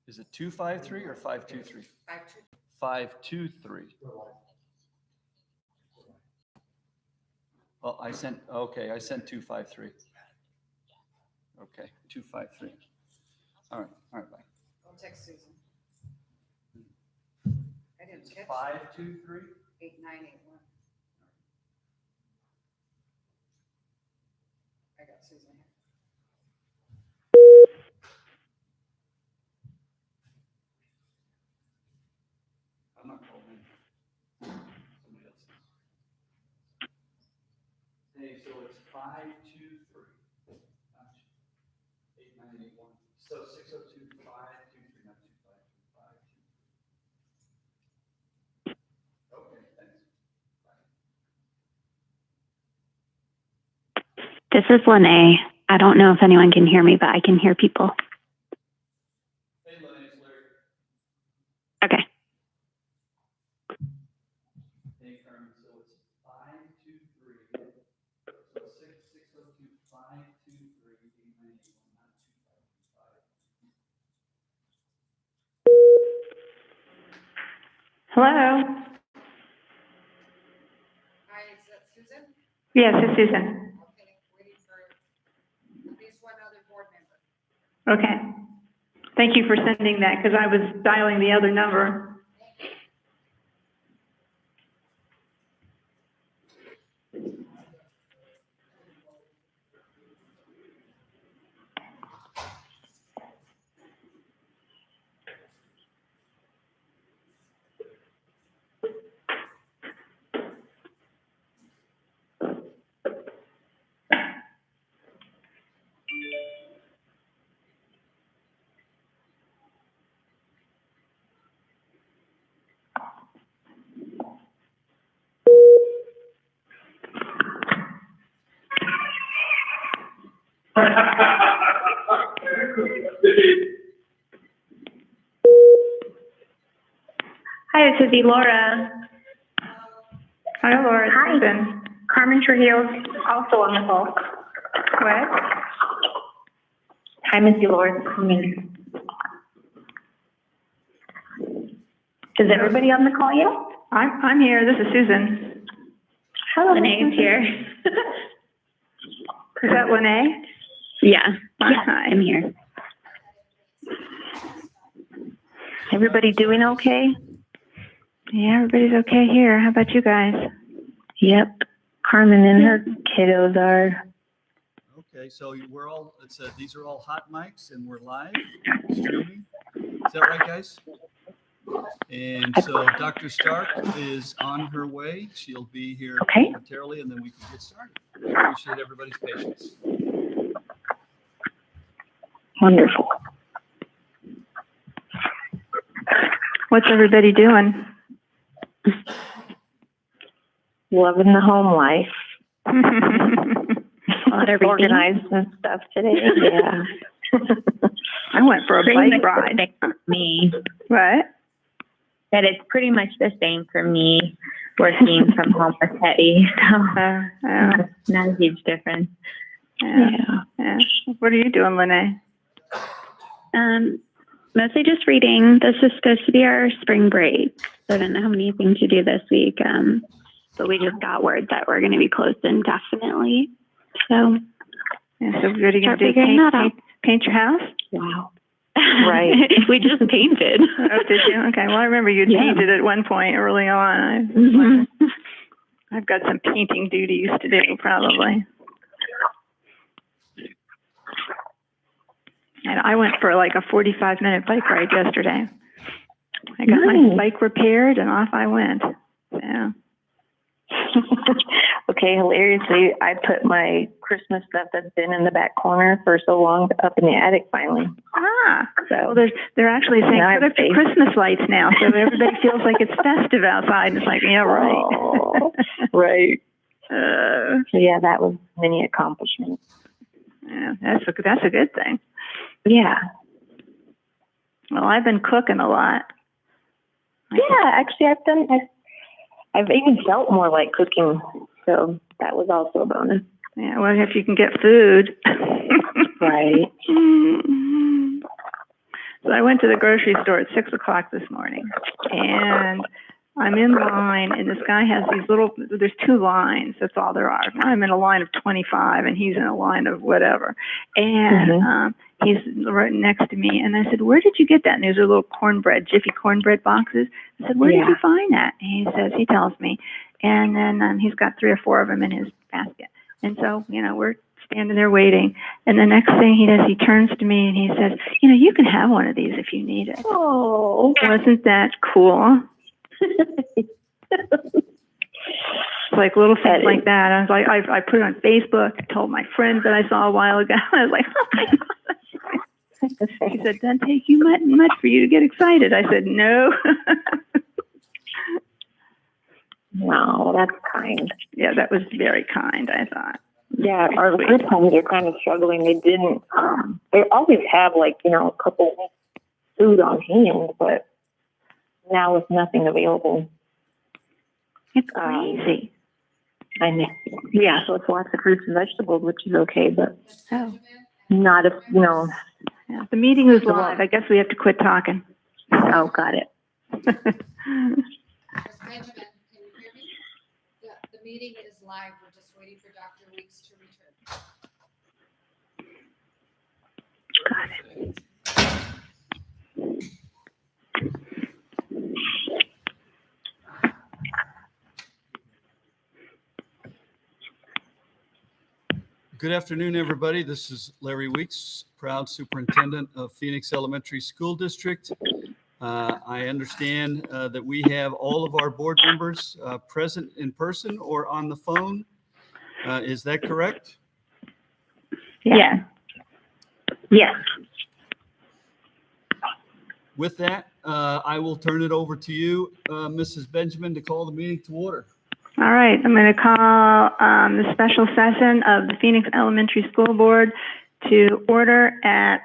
Is it 253 or 523? 523. Oh, I sent 253. Okay, 253. All right, bye. I'll text Susan. I didn't catch 523? 8981. I got Susan here. I'm not calling in. Somebody else is. Hey, so it's 523. 8981. So 602 523, not 2525. Okay, thanks. This is Lene. I don't know if anyone can hear me, but I can hear people. Hey, Lene, it's Larry. Okay. Hey, Carmen, so it's 523. So 602 523 8981, not 2525. Hello. Hi, is that Susan? Yes, it's Susan. Okay, waiting for at least one other board member. Okay. Thank you for sending that because I was dialing the other number. Hi, it's Izzy Laura. Hi, Laura. Hi. Susan. Carmen Trujillo's also on the call. What? Hi, Missy Laura. Carmen. Is everybody on the call yet? I'm here. This is Susan. Hello. Lene's here. Is that Lene? Yeah. Hi. I'm here. Everybody doing okay? Yeah, everybody's okay here. How about you guys? Yep. Carmen and her kiddos are. Okay, so we're all, these are all hot mics and we're live streaming. Is that right, guys? And so Dr. Stark is on her way. She'll be here momentarily and then we can get started. I appreciate everybody's patience. Wonderful. What's everybody doing? Loving the home life. Organized and stuff today. Yeah. I went for a bike ride. For me, What? that it's pretty much the same for me working from home with Teddy. So not a huge difference. Yeah. What are you doing, Lene? Mostly just reading. This is supposed to be our spring break. So I don't know how many things to do this week. But we just got word that we're going to be closed indefinitely. So, so what are you going to do? Paint your house? Wow. Right. We just painted. Oh, did you? Okay. Well, I remember you painted at one point early on. I've got some painting duties to do, probably. And I went for like a 45-minute bike ride yesterday. I got my bike repaired and off I went. Yeah. Okay, hilariously, I put my Christmas stuff that's been in the back corner for so long up in the attic finally. So they're actually saying put up your Christmas lights now, so everybody feels like it's festive outside. And it's like, yeah, right. Oh, right. So yeah, that was many accomplishments. Yeah, that's a good thing. Yeah. Well, I've been cooking a lot. Yeah, actually, I've even felt more like cooking, so that was also a bonus. Yeah, well, if you can get food. Right. So I went to the grocery store at 6 o'clock this morning, and I'm in line, and this guy has these there's 2 lines, that's all there are. I'm in a line of 25, and he's in a line of whatever. And he's right next to me, and I said, where did you get that? And these are little cornbread, Jiffy cornbread boxes. I said, where did you find that? And he tells me. And then he's got 3 or 4 of them in his basket. And so, we're standing there waiting. And the next thing he does, he turns to me and he says, you can have one of these if you need it. Oh, wasn't that cool? Like little things like that. I was like, I put it on Facebook. I told my friends that I saw a while ago. I was like, oh my gosh. She said, doesn't take you much for you to get excited. I said, no. wow, that's kind. Yeah, that was very kind, I thought. Yeah, our group homes are kind of struggling. They didn't, they always have a couple weeks food on hand, but now with nothing available. It's crazy. I know. Yeah, so it's lots of fruits and vegetables, which is okay, but Oh. not if, Yeah, the meeting is live. I guess we have to quit talking. Oh, got it. Ms. Benjamin, can you hear me? The meeting is live. We're just waiting for Dr. Weeks to return. Got it. Good afternoon, everybody. This is Larry Weeks, proud superintendent of Phoenix Elementary School District. I understand that we have all of our board members present in person or on the phone. Is that correct? Yeah. Yes. With that, I will turn it over to you, Mrs. Benjamin, to call the meeting to order. All right, I'm going to call the special session of the Phoenix Elementary School Board to order at,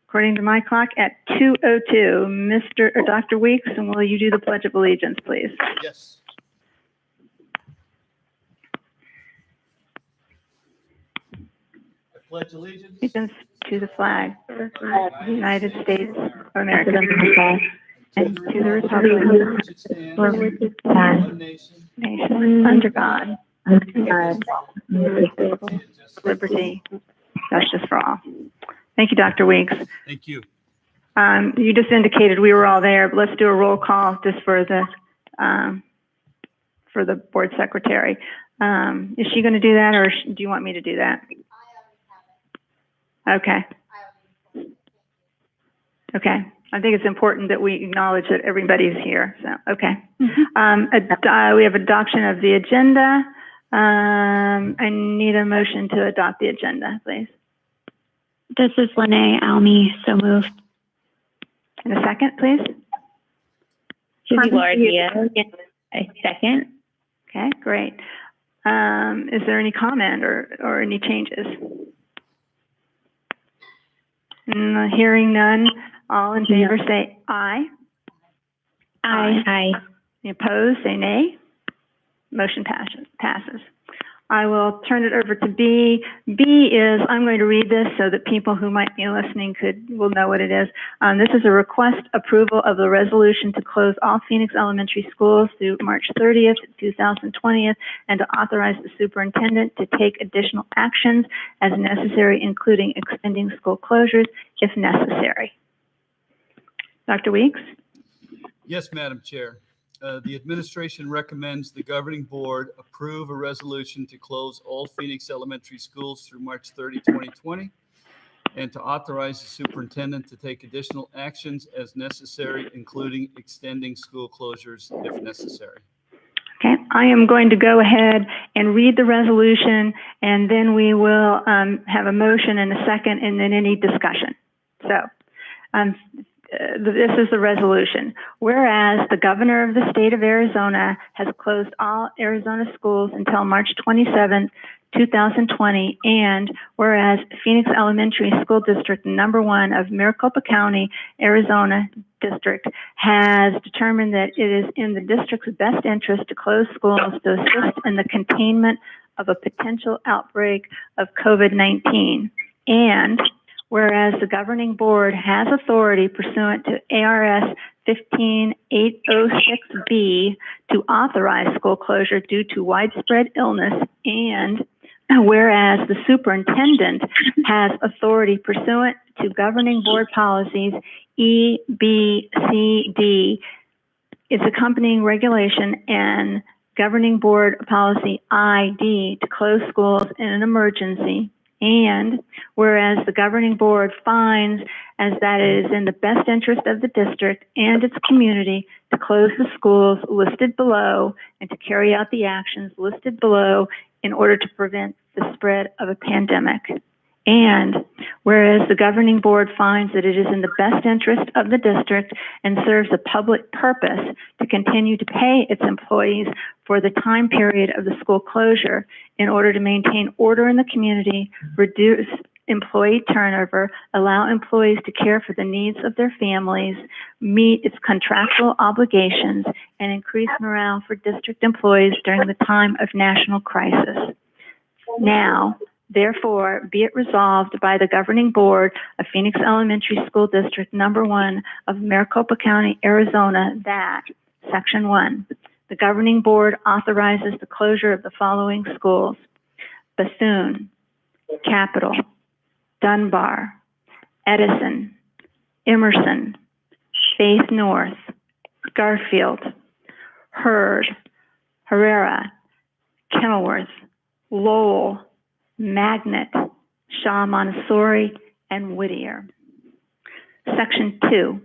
according to my clock, at 2:02. Dr. Weeks, and will you do the Pledge of Allegiance, please? Yes. I pledge allegiance Allegiance to the flag of the United States of America and to the republic which it stands, for which it stands, one nation, under God, indivisible, liberty, justice for all. Thank you, Dr. Weeks. Thank you. You just indicated we were all there, but let's do a roll call just for the board secretary. Is she going to do that, or do you want me to do that? Okay. Okay. I think it's important that we acknowledge that everybody's here. So, okay. We have adoption of the agenda. I need a motion to adopt the agenda, please. This is Lene Almy, so moved. In a second, please. Susie Lordia, a second. Okay, great. Is there any comment or any changes? Hearing none, all in favor say aye. Aye. Aye. Any opposed, say nay. Motion passes. I will turn it over to B. B is, I'm going to read this so that people who might be listening will know what it is. This is a request approval of the resolution to close all Phoenix Elementary schools through March 30th, 2020, and to authorize the superintendent to take additional actions as necessary, including extending school closures if necessary. Dr. Weeks? Yes, Madam Chair. The administration recommends the governing board approve a resolution to close all Phoenix Elementary schools through March 30, 2020, and to authorize the superintendent to take additional actions as necessary, including extending school closures if necessary. Okay, I am going to go ahead and read the resolution, and then we will have a motion and a second, and then any discussion. So, this is the resolution. Whereas the governor of the state of Arizona has closed all Arizona schools until March 27, 2020, and whereas Phoenix Elementary School District #1 of Maricopa County, Arizona District has determined that it is in the district's best interest to close schools to assist in the containment of a potential outbreak of COVID-19. And whereas the governing board has authority pursuant to ARS 15806B to authorize school closure due to widespread illness, and whereas the superintendent has authority pursuant to governing board policies E, B, C, D, its accompanying regulation, and governing board policy ID to close schools in an emergency. And whereas the governing board finds as that it is in the best interest of the district and its community to close the schools listed below and to carry out the actions listed below in order to prevent the spread of a pandemic. And whereas the governing board finds that it is in the best interest of the district and serves a public purpose to continue to pay its employees for the time period of the school closure in order to maintain order in the community, reduce employee turnover, allow employees to care for the needs of their families, meet its contractual obligations, and increase morale for district employees during the time of national crisis. Now, therefore, be it resolved by the governing board of Phoenix Elementary School District Number 1 of Maricopa County, Arizona, that Section 1, the governing board authorizes the closure of the following schools: Bethune, Capital, Dunbar, Edison, Emerson, Faith North, Garfield, Hurd, Herrera, Kenilworth, Lowell, Magnet, Shaw Montessori, and Whittier. Section 2.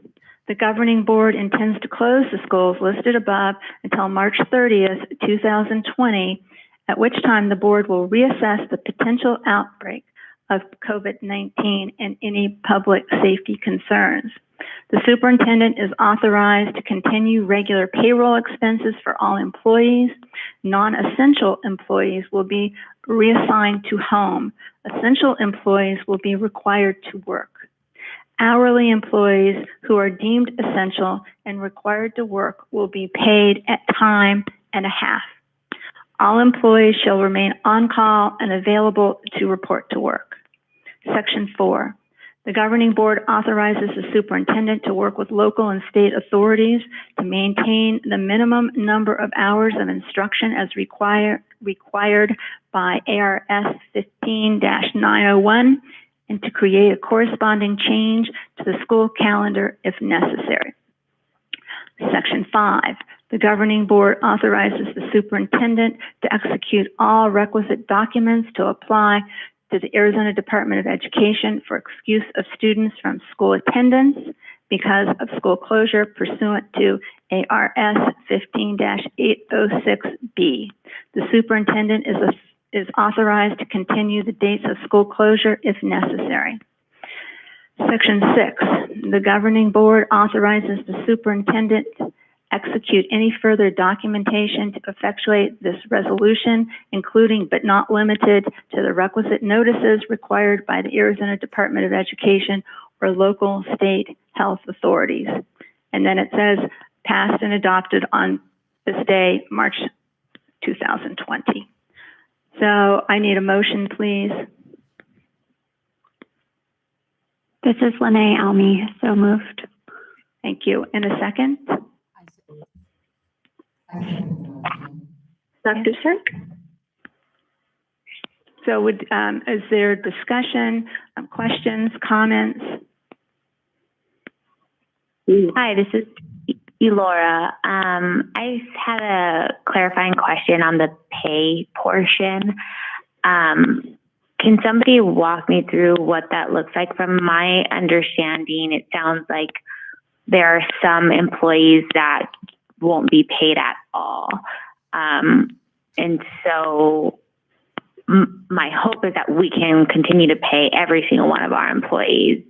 The governing board intends to close the schools listed above until March 30th, 2020, at which time the board will reassess the potential outbreak of COVID-19 and any public safety concerns. The superintendent is authorized to continue regular payroll expenses for all employees. Non-essential employees will be reassigned to home. Essential employees will be required to work. Hourly employees who are deemed essential and required to work will be paid at time and a half. All employees shall remain on call and available to report to work. Section 4. The governing board authorizes the superintendent to work with local and state authorities to maintain the minimum number of hours of instruction as required by ARS 15-901 and to create a corresponding change to the school calendar if necessary. Section 5. The governing board authorizes the superintendent to execute all requisite documents to apply to the Arizona Department of Education for excuse of students from school attendance because of school closure pursuant to ARS 15-806B. The superintendent is authorized to continue the dates of school closure if necessary. Section 6, the governing board authorizes the superintendent to execute any further documentation to effectuate this resolution, including but not limited to the requisite notices required by the Arizona Department of Education or local state health authorities. And then it says passed and adopted on this day, March 2020. So I need a motion, please. This is Lene Almy, so moved. Thank you. And a second? Dr. Stark? So is there discussion, questions, comments? Hi, this is Elora. I had a clarifying question on the pay portion. Can somebody walk me through what that looks like? From my understanding, it sounds like there are some employees that won't be paid at all. And so my hope is that we can continue to pay every single one of our employees.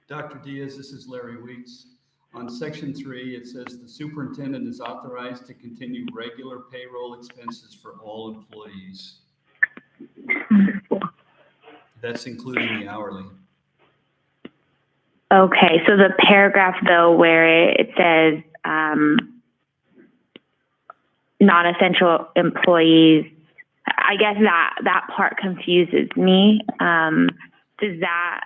Dr. Diaz, this is Larry Weeks. On Section 3, it says the superintendent is authorized to continue regular payroll expenses for all employees. That's including the hourly. Okay, so the paragraph though where it says non-essential employees, I guess that part confuses me. Does that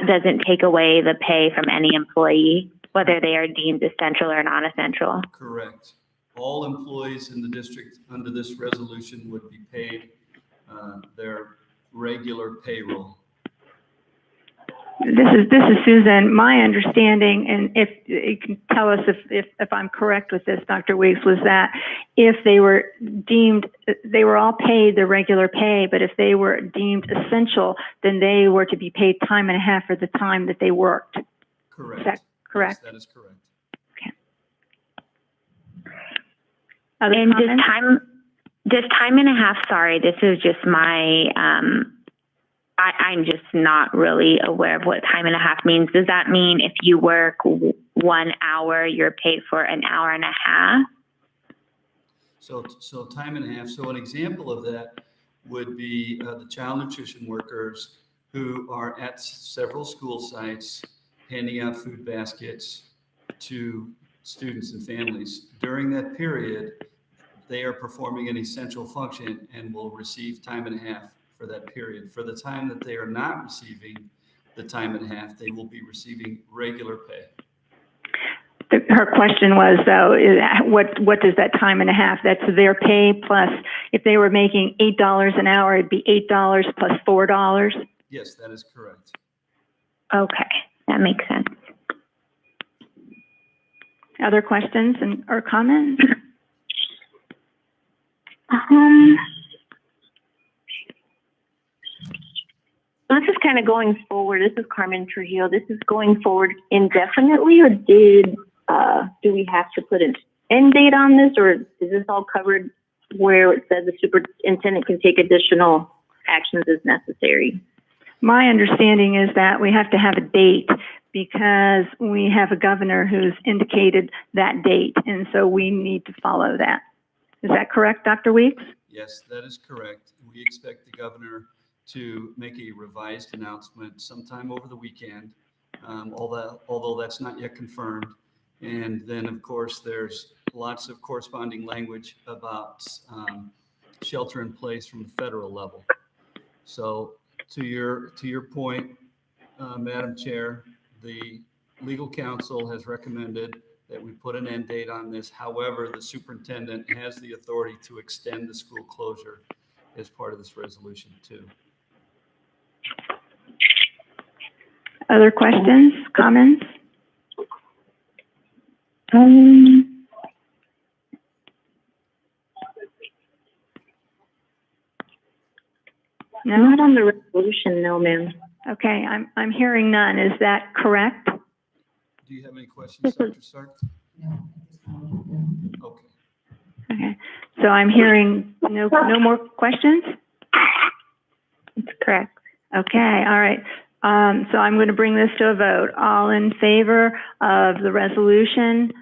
doesn't take away the pay from any employee, whether they are deemed essential or non-essential? Correct. All employees in the district under this resolution would be paid their regular payroll. This is Susan. My understanding, and if you can tell us if I'm correct with this, Dr. Weeks, was that if they were deemed, they were all paid their regular pay, but if they were deemed essential, then they were to be paid time and a half for the time that they worked. Correct. Is that correct? Yes, that is correct. Okay. Other And comments? just time and a half, sorry, this is just my, I'm just not really aware of what time and a half means. Does that mean if you work 1 hour, you're paid for an hour and a half? So time and a half. So an example of that would be the child nutrition workers who are at several school sites handing out food baskets to students and families. During that period, they are performing an essential function and will receive time and a half for that period. For the time that they are not receiving the time and a half, they will be receiving regular pay. Her question was, though, what does that time and a half? That's their pay plus, if they were making $8 an hour, it'd be $8 plus $4. Yes, that is correct. Okay, that makes sense. Other questions or comments? So this is kind of going forward. This is Carmen Trujillo. This is going forward indefinitely, or do we have to put an end date on this, or is this all covered where it says the superintendent can take additional actions as necessary? My understanding is that we have to have a date because we have a governor who's indicated that date, and so we need to follow that. Is that correct, Dr. Weeks? Yes, that is correct. We expect the governor to make a revised announcement sometime over the weekend, although that's not yet confirmed. And then, of course, there's lots of corresponding language about shelter in place from the federal level. So to your point, Madam Chair, the legal counsel has recommended that we put an end date on this. However, the superintendent has the authority to extend the school closure as part of this resolution too. Other questions, comments? No? Not on the resolution, no, ma'am. Okay, I'm hearing none. Is that correct? Do you have any questions, Dr. Stark? Okay. Okay, so I'm hearing no more questions? That's correct. Okay, all right. So I'm going to bring this to a vote. All in favor of the resolution,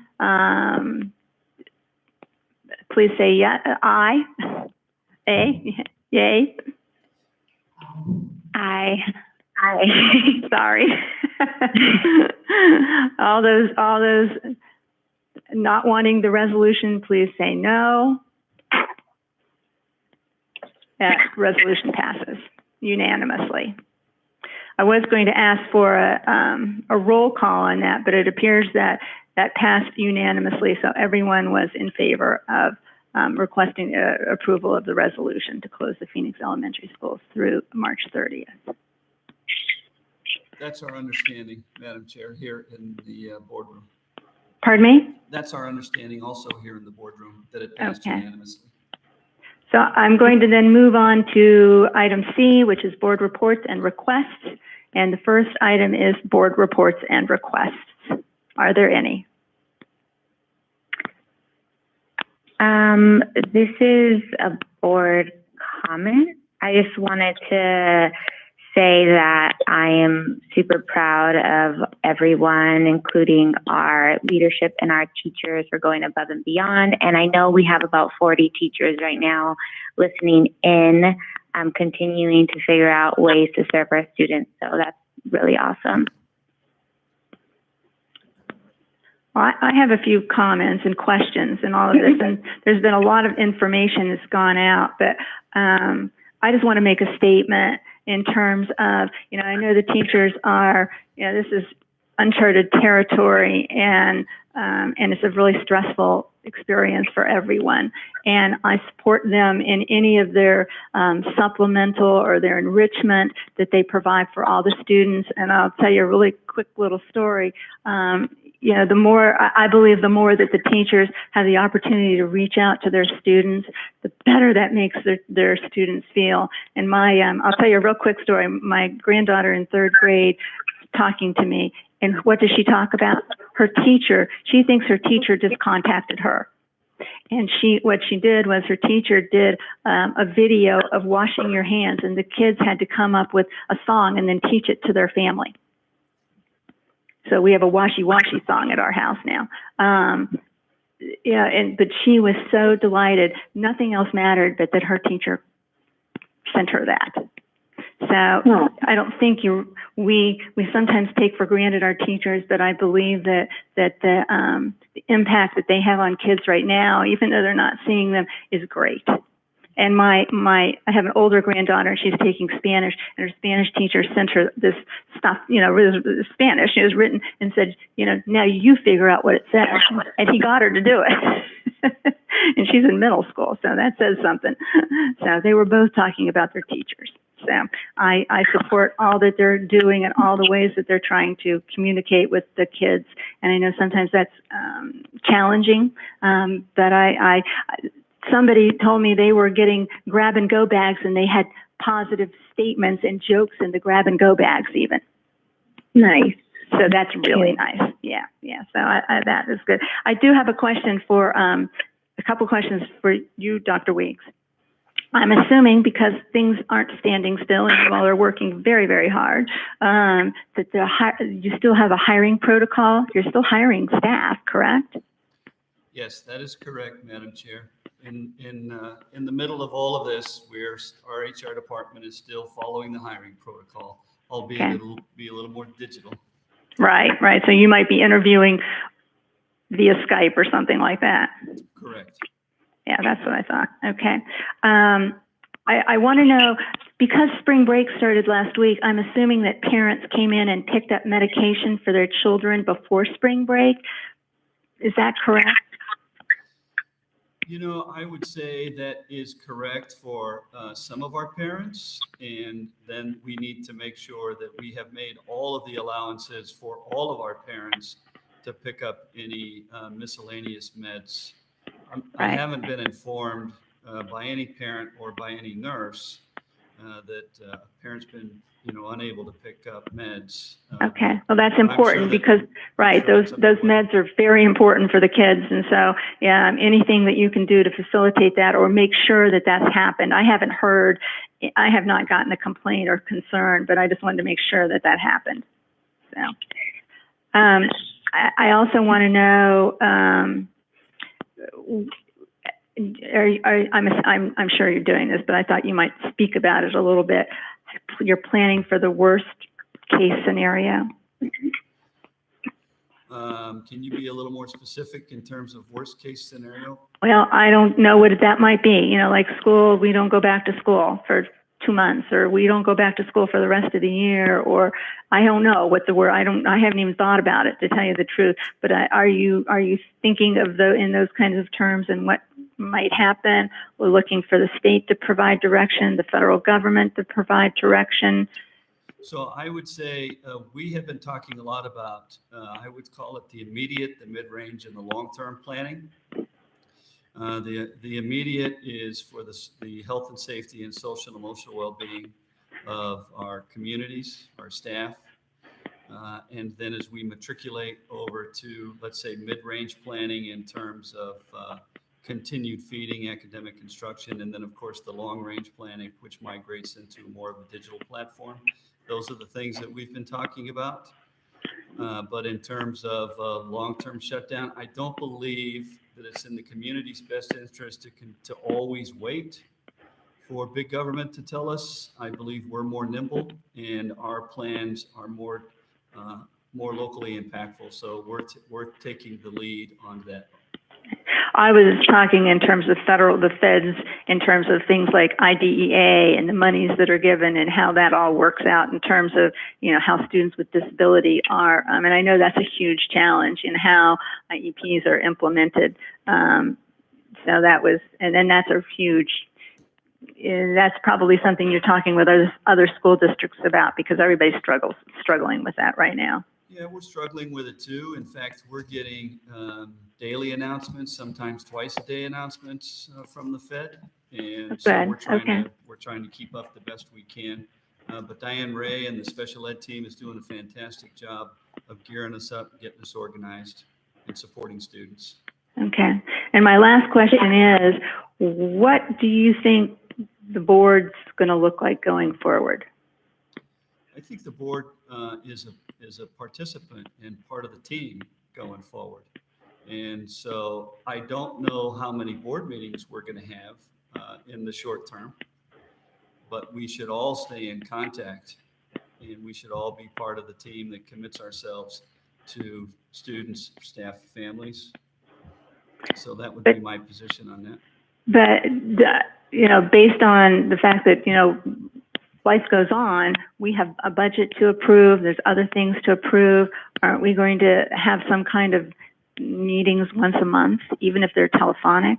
please say yeah, aye. Yay. Aye. Sorry. all those not wanting the resolution, please say no. That resolution passes unanimously. I was going to ask for a roll call on that, but it appears that passed unanimously, so everyone was in favor of requesting approval of the resolution to close the Phoenix Elementary Schools through March 30th. That's our understanding, Madam Chair, here in the boardroom. Pardon me? That's our understanding also here in the boardroom, that it passed Okay. unanimously. So I'm going to then move on to item C, which is board reports and requests. And the first item is board reports and requests. Are there any? This is a board comment. I just wanted to say that I am super proud of everyone, including our leadership and our teachers, for going above and beyond. And I know we have about 40 teachers right now listening in, continuing to figure out ways to serve our students. So that's really awesome. Well, I have a few comments and questions and all of this, and there's been a lot of information that's gone out, but I just want to make a statement in terms of, I know the teachers are, this is uncharted territory, and it's a really stressful experience for everyone. And I support them in any of their supplemental or their enrichment that they provide for all the students. And I'll tell you a really quick little story. The more, I believe the more that the teachers have the opportunity to reach out to their students, the better that makes their students feel. And I'll tell you a real quick story. My granddaughter in 3rd grade talking to me, and what does she talk about? Her teacher. She thinks her teacher just contacted her. And what she did was her teacher did a video of washing your hands, and the kids had to come up with a song and then teach it to their family. So we have a washy-washy song at our house now. But she was so delighted. Nothing else mattered but that her teacher sent her that. So I don't think we sometimes take for granted our teachers, but I believe that the impact that they have on kids right now, even though they're not seeing them, is great. And I have an older granddaughter, and she's taking Spanish, and her Spanish teacher sent her this stuff, Spanish. It was written and said, now you figure out what it says. And he got her to do it. And she's in middle school, so that says something. So they were both talking about their teachers. So I support all that they're doing and all the ways that they're trying to communicate with the kids. And I know sometimes that's challenging, but somebody told me they were getting grab-and-go bags, and they had positive statements and jokes in the grab-and-go bags even. Nice. So that's really nice. Yeah. So that is good. I do have a question for, a couple questions for you, Dr. Weeks. I'm assuming, because things aren't standing still and you all are working very, very hard, that you still have a hiring protocol. You're still hiring staff, correct? Yes, that is correct, Madam Chair. In the middle of all of this, our HR department is still following the hiring protocol, albeit it'll be a little more digital. Right. So you might be interviewing via Skype or something like that. Correct. Yeah, that's what I thought. Okay. I want to know, because spring break started last week, I'm assuming that parents came in and picked up medication for their children before spring break. Is that correct? I would say that is correct for some of our parents, and then we need to make sure that we have made all of the allowances for all of our parents to pick up any miscellaneous meds. I haven't been informed by any parent or by any nurse that a parent's been unable to pick up meds. Okay, well, that's important because, those underway. meds are very important for the kids. And so, anything that you can do to facilitate that or make sure that that's happened. I have not gotten a complaint or concern, but I just wanted to make sure that that happened. So, I also want to know, I'm sure you're doing this, but I thought you might speak about it a little bit. You're planning for the worst case scenario. Can you be a little more specific in terms of worst case scenario? Well, I don't know what that might be. Like school, we don't go back to school for 2 months, or we don't go back to school for the rest of the year, or I don't know what the word. I haven't even thought about it, to tell you the truth. But are you thinking of in those kinds of terms and what might happen? We're looking for the state to provide direction, the federal government to provide direction. So I would say we have been talking a lot about, I would call it the immediate, the mid-range, and the long-term planning. The immediate is for the health and safety and social and emotional well-being of our communities, our staff. And then as we matriculate over to, let's say, mid-range planning in terms of continued feeding, academic instruction, and then, of course, the long-range planning, which migrates into more of a digital platform. Those are the things that we've been talking about. But in terms of long-term shutdown, I don't believe that it's in the community's best interest to always wait for big government to tell us. I believe we're more nimble, and our plans are more more locally impactful. So we're taking the lead on that. I was talking in terms of the feds, in terms of things like IDEA and the monies that are given and how that all works out in terms of, how students with disability are. And I know that's a huge challenge in how IEPs are implemented. So that was, and then that's a huge, that's probably something you're talking with other school districts about, because everybody's struggling with that right now. Yeah, we're struggling with it too. In fact, we're getting daily announcements, sometimes twice a day announcements from the Fed. And so Good. we're trying to keep up the best we can. But Diane Ray and the special ed team is doing a fantastic job of gearing us up, getting us organized, and supporting students. Okay. And my last question is, what do you think the board's going to look like going forward? I think the board is a participant and part of the team going forward. And so I don't know how many board meetings we're going to have in the short term, but we should all stay in contact, and we should all be part of the team that commits ourselves to students, staff, families. So that would be my position on that. But, based on the fact that, life goes on, we have a budget to approve, there's other things to approve. Aren't we going to have some kind of meetings once a month, even if they're telephonic?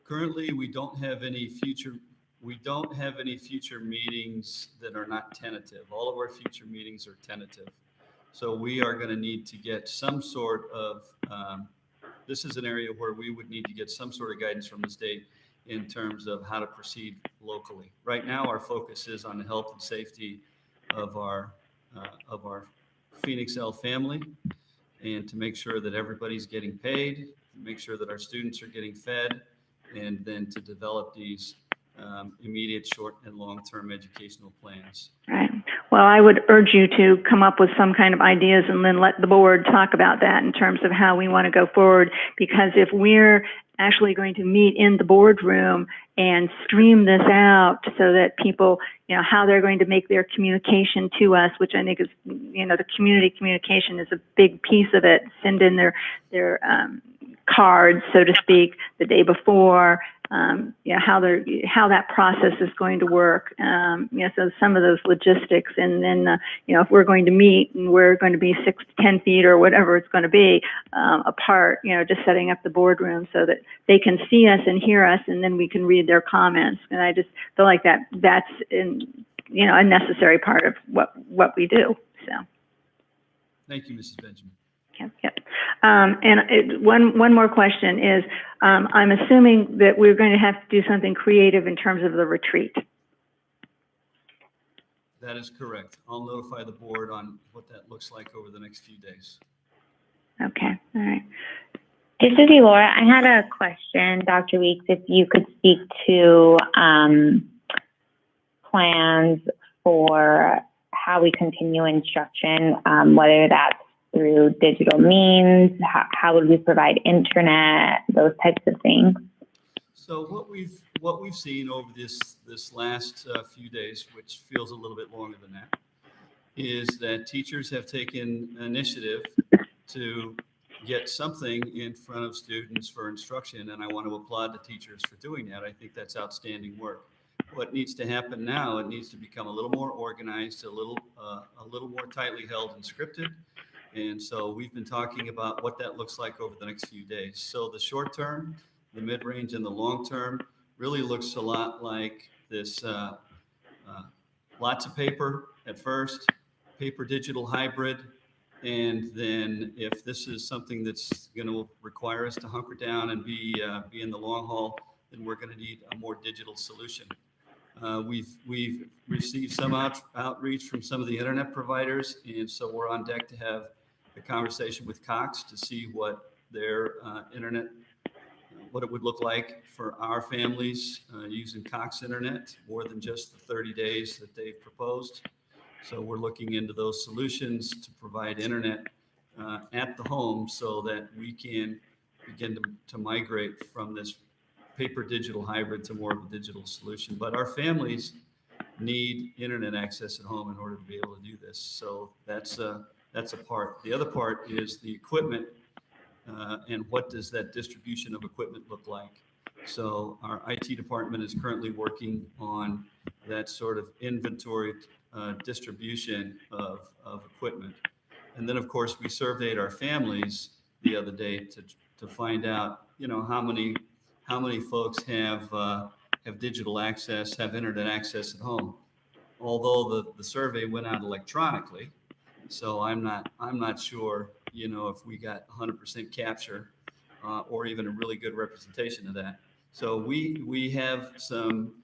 Currently, we don't have any future meetings that are not tentative. All of our future meetings are tentative. So we are going to need to get some sort of, this is an area where we would need to get some sort of guidance from the state in terms of how to proceed locally. Right now, our focus is on the health and safety of our Phoenix L family, and to make sure that everybody's getting paid, to make sure that our students are getting fed, and then to develop these immediate, short, and long-term educational plans. Right. Well, I would urge you to come up with some kind of ideas and then let the board talk about that in terms of how we want to go forward. Because if we're actually going to meet in the boardroom and stream this out so that people, how they're going to make their communication to us, which I think is, the community communication is a big piece of it. Send in their cards, so to speak, the day before. How that process is going to work. So some of those logistics, and then if we're going to meet and we're going to be 6 to 10 feet or whatever it's going to be apart, just setting up the boardroom so that they can see us and hear us, and then we can read their comments. And I just feel like that's a necessary part of what we do. So. Thank you, Mrs. Benjamin. Yep. One more question is, I'm assuming that we're going to have to do something creative in terms of the retreat. That is correct. I'll notify the board on what that looks like over the next few days. Okay. All right. This is Laura. I had a question, Dr. Weeks, if you could speak to plans for how we continue instruction, whether that's through digital means, how would we provide internet, those types of things. So what we've seen over this last few days, which feels a little bit longer than that, is that teachers have taken initiative to get something in front of students for instruction, and I want to applaud the teachers for doing that. I think that's outstanding work. What needs to happen now, it needs to become a little more organized, a little more tightly held and scripted. And so we've been talking about what that looks like over the next few days. So the short term, the mid-range, and the long term really looks a lot like this, lots of paper at first, paper digital hybrid. And then if this is something that's going to require us to hunker down and be in the long haul, then we're going to need a more digital solution. We've received some outreach from some of the internet providers, and so we're on deck to have a conversation with Cox to see what their internet, what it would look like for our families using Cox internet, more than just the 30 days that they've proposed. So we're looking into those solutions to provide internet at the home so that we can begin to migrate from this paper digital hybrid to more of a digital solution. But our families need internet access at home in order to be able to do this. So that's That's a part. The other part is the equipment, and what does that distribution of equipment look like? So our IT department is currently working on that sort of inventory distribution of equipment. And then, of course, we surveyed our families the other day to find out, how many folks have digital access, have internet access at home. Although the survey went out electronically, so I'm not sure, if we got 100% capture or even a really good representation of that. So we have some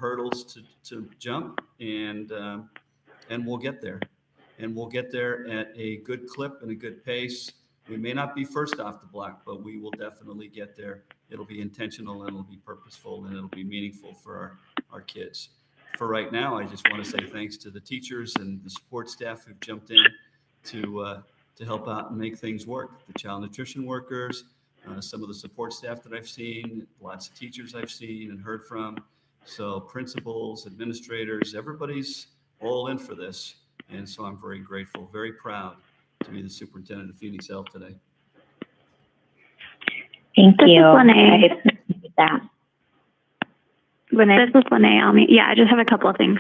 hurdles to jump, and we'll get there. And we'll get there at a good clip and a good pace. We may not be first off the block, but we will definitely get there. It'll be intentional, and it'll be purposeful, and it'll be meaningful for our kids. For right now, I just want to say thanks to the teachers and the support staff who've jumped in to help out and make things work. The child nutrition workers, some of the support staff that I've seen, lots of teachers I've seen and heard from. So principals, administrators, everybody's all in for this. And so I'm very grateful, very proud to be the superintendent of Phoenix Health today. Thank This is you. Lene. I appreciate that. This is Lene. Yeah, I just have a couple of things.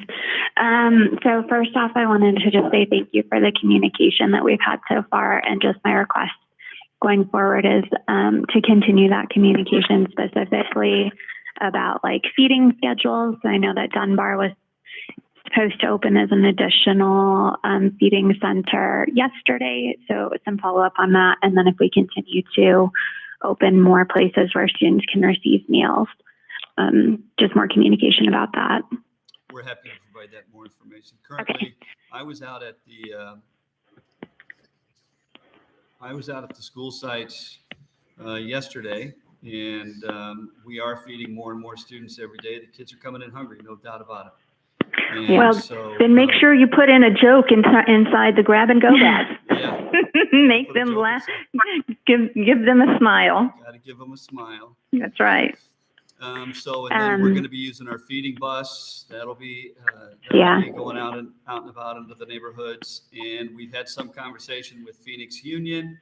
So first off, I wanted to just say thank you for the communication that we've had so far, and just my request going forward is to continue that communication, specifically about like feeding schedules. I know that Dunbar was supposed to open as an additional feeding center yesterday, so some follow-up on that. And then if we continue to open more places where students can receive meals, just more communication about that. We're happy to provide that more information. Currently, I was out at the school sites yesterday, and we are feeding more and more students every day. The kids are coming in hungry, no doubt about it. And Well, so, then make sure you put in a joke inside the grab and go bag. Yeah. Make Put a them joke laugh. inside. Give them a smile. Got to give them a smile. That's right. And then we're going to be using our feeding bus. That'll be going out and about into the neighborhoods. And we've had some conversation with Phoenix Union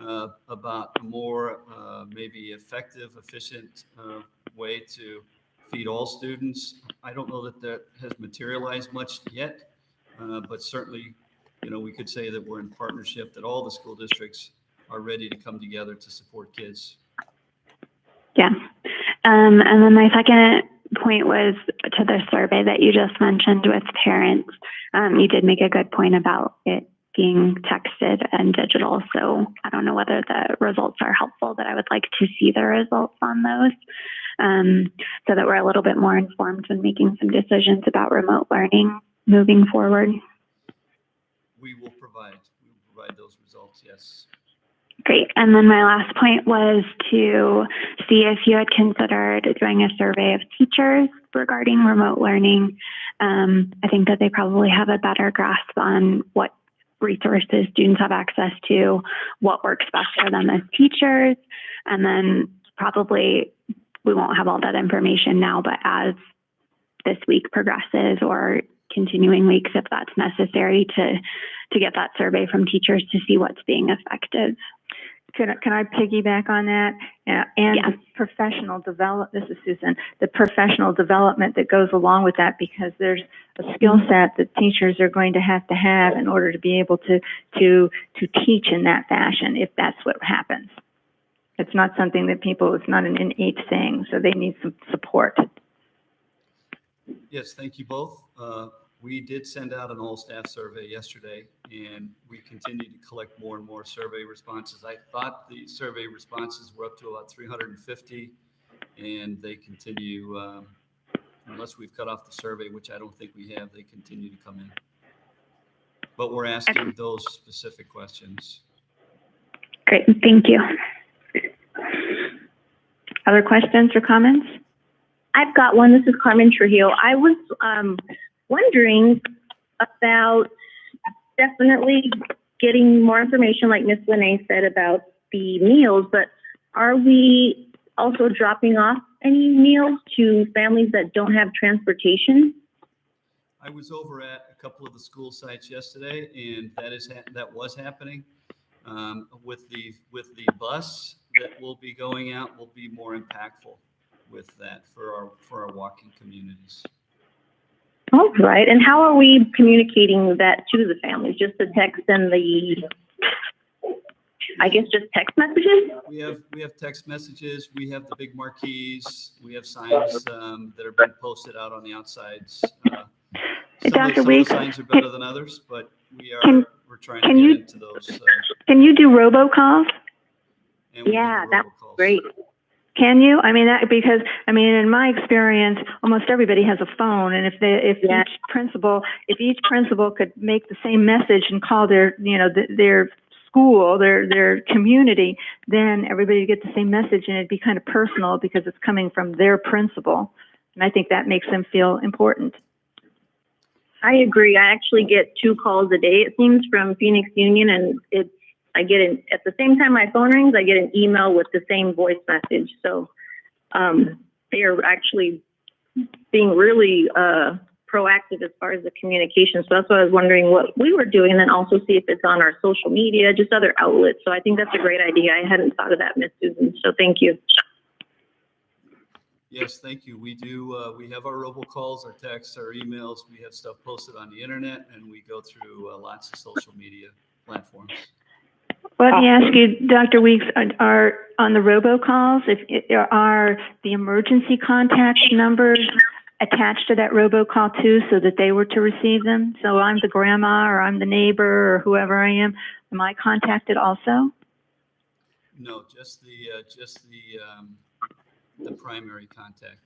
about a more maybe effective, efficient way to feed all students. I don't know that has materialized much yet, but certainly, we could say that we're in partnership, that all the school districts are ready to come together to support kids. Yeah. And then my second point was to the survey that you just mentioned with parents. You did make a good point about it being texted and digital. So I don't know whether the results are helpful, but I would like to see the results on those so that we're a little bit more informed when making some decisions about remote learning moving forward. We will provide those results, yes. Great. And then my last point was to see if you had considered doing a survey of teachers regarding remote learning. I think that they probably have a better grasp on what resources students have access to, what works best for them as teachers, and then probably we won't have all that information now, but as this week progresses or continuing weeks, if that's necessary, to get that survey from teachers to see what's being effective. Can I piggyback on that? And Yeah. the professional this is Susan, the professional development that goes along with that, because there's a skill set that teachers are going to have in order to be able to teach in that fashion, if that's what happens. It's not something that it's not an innate thing, so they need some support. Yes, thank you both. We did send out an all-staff survey yesterday, and we continue to collect more and more survey responses. I thought the survey responses were up to about 350, and they continue, unless we've cut off the survey, which I don't think we have, they continue to come in. But we're asking those specific questions. Great. Thank you. Other questions or comments? I've got one. This is Carmen Trujillo. I was wondering about definitely getting more information, like Ms. Lene said, about the meals, but are we also dropping off any meals to families that don't have transportation? I was over at a couple of the school sites yesterday, and that was happening. With the bus that will be going out will be more impactful with that for our walking communities. All right. And how are we communicating that to the families? Just the text and I guess just text messages? We have text messages. We have the big marquees. We have signs that are being posted out on the outsides. Some of the signs are better than others, but we're trying to get into those. Can you do robocalls? Yeah, that's great. Can you? I mean, because in my experience, almost everybody has a phone, and if each principal could make the same message and call their school, their community, then everybody would get the same message, and it'd be kind of personal because it's coming from their principal, and I think that makes them feel important. I agree. I actually get 2 calls a day, it seems, from Phoenix Union, and I get at the same time my phone rings, I get an email with the same voice message. So they are actually being really proactive as far as the communication. So that's why I was wondering what we were doing, and then also see if it's on our social media, just other outlets. So I think that's a great idea. I hadn't thought of that, Miss Susan. So thank you. Yes, thank you. We do. We have our robocalls, our texts, our emails. We have stuff posted on the internet, and we go through lots of social media platforms. Let me ask you, Dr. Weeks, are on the robocalls, are the emergency contact numbers attached to that robocall too, so that they were to receive them? So I'm the grandma, or I'm the neighbor, or whoever I am I contacted also? No, just the primary contact.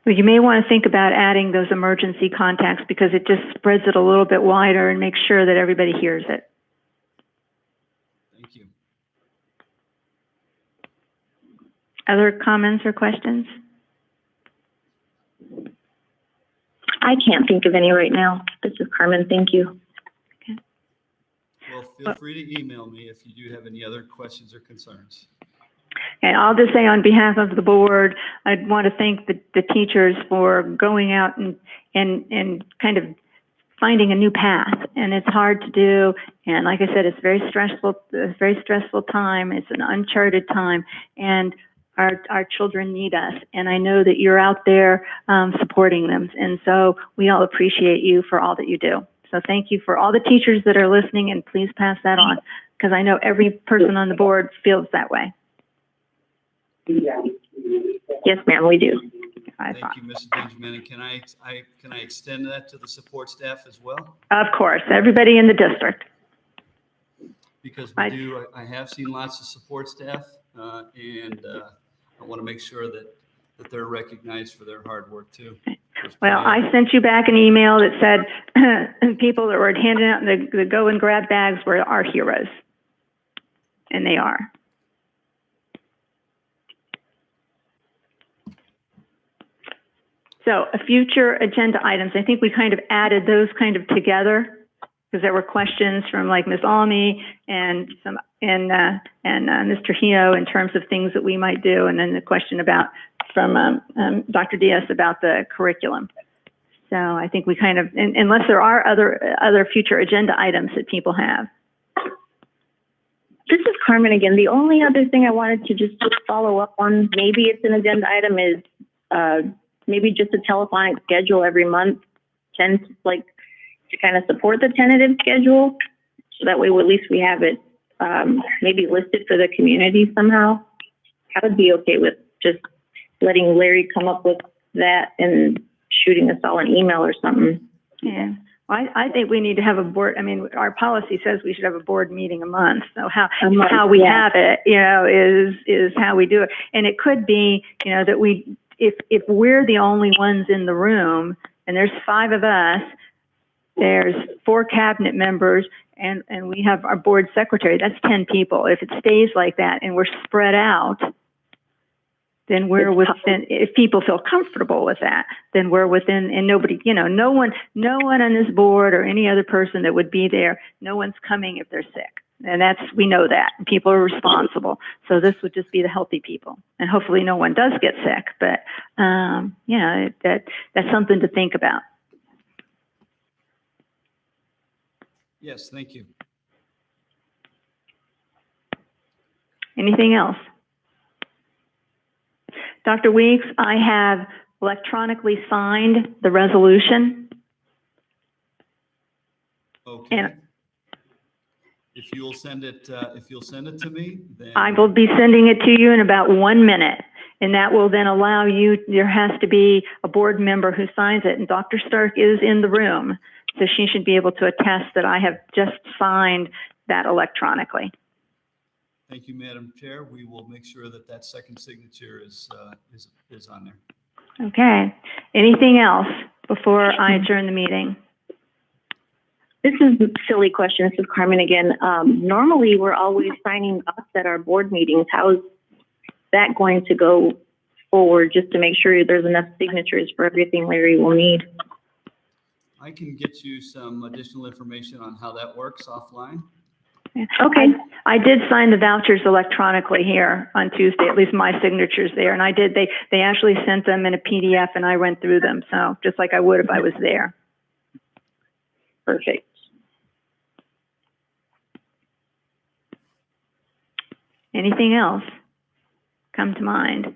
Well, you may want to think about adding those emergency contacts, because it just spreads it a little bit wider and makes sure that everybody hears it. Thank you. Other comments or questions? I can't think of any right now. This is Carmen. Thank you. Okay. Well, feel free to email me if you do have any other questions or concerns. And I'll just say on behalf of the board, I'd want to thank the teachers for going out and kind of finding a new path. And it's hard to do. And like I said, it's very stressful time. It's an uncharted time. And our children need us. And I know that you're out there supporting them. And so we all appreciate you for all that you do. So thank you for all the teachers that are listening, and please pass that on, because I know every person on the board feels that way. Yes, ma'am, we do. Thank you, Mrs. Benjamin. And can I extend that to the support staff as well? Of course, everybody in the district. Because I have seen lots of support staff, and I want to make sure that they're recognized for their hard work too. Well, I sent you back an email that said people that were handing out the go and grab bags were our heroes, and they are. So future agenda items, I think we kind of added those kind of together, because there were questions from like Ms. Almy and Mr. Hio in terms of things that we might do, and then the question from Dr. Diaz about the curriculum. So I think we kind of, unless there are other future agenda items that people have. This is Carmen again. The only other thing I wanted to just follow up on, maybe it's an agenda item, is maybe just a telephonic schedule every month, to kind of support the tentative schedule, so that way at least we have it maybe listed for the community somehow. I would be okay with just letting Larry come up with that and shooting us all an email or something. Yeah. Well, I think we need to have a board. I mean, our policy says we should have a board meeting a month. So how we have it, is how we do it. And it could be, that if we're the only ones in the room, and there's 5 of us, there's 4 cabinet members, and we have our board secretary, that's 10 people. If it stays like that and we're spread out, then we're within, if people feel comfortable with that, then we're within, and nobody, no one on this board or any other person that would be there, no one's coming if they're sick. And we know that. People are responsible. So this would just be the healthy people. And hopefully no one does get sick, but that's something to think about. Yes, thank you. Anything else? Dr. Weeks, I have electronically signed the resolution. Okay. And- If you'll send it to me, then. I will be sending it to you in about 1 minute. And that will then allow you, there has to be a board member who signs it. And Dr. Stark is in the room, so she should be able to attest that I have just signed that electronically. Thank you, Madam Chair. We will make sure that that second signature is on there. Okay. Anything else before I adjourn the meeting? This is a silly question. This is Carmen again. Normally, we're always signing off at our board meetings. How is that going to go forward, just to make sure there's enough signatures for everything Larry will need? I can get you some additional information on how that works offline. Okay. I did sign the vouchers electronically here on Tuesday, at least my signature's there. And I did, they actually sent them in a PDF and I went through them. So just like I would if I was there. Perfect. Anything else come to mind?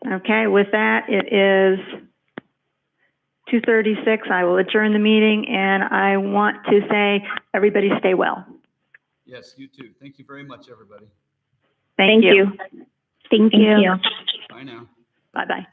Okay, with that, it is 2:36. I will adjourn the meeting, and I want to say, everybody stay well. Yes, you too. Thank you very much, everybody. Thank you. Thank you. Bye now. Bye-bye.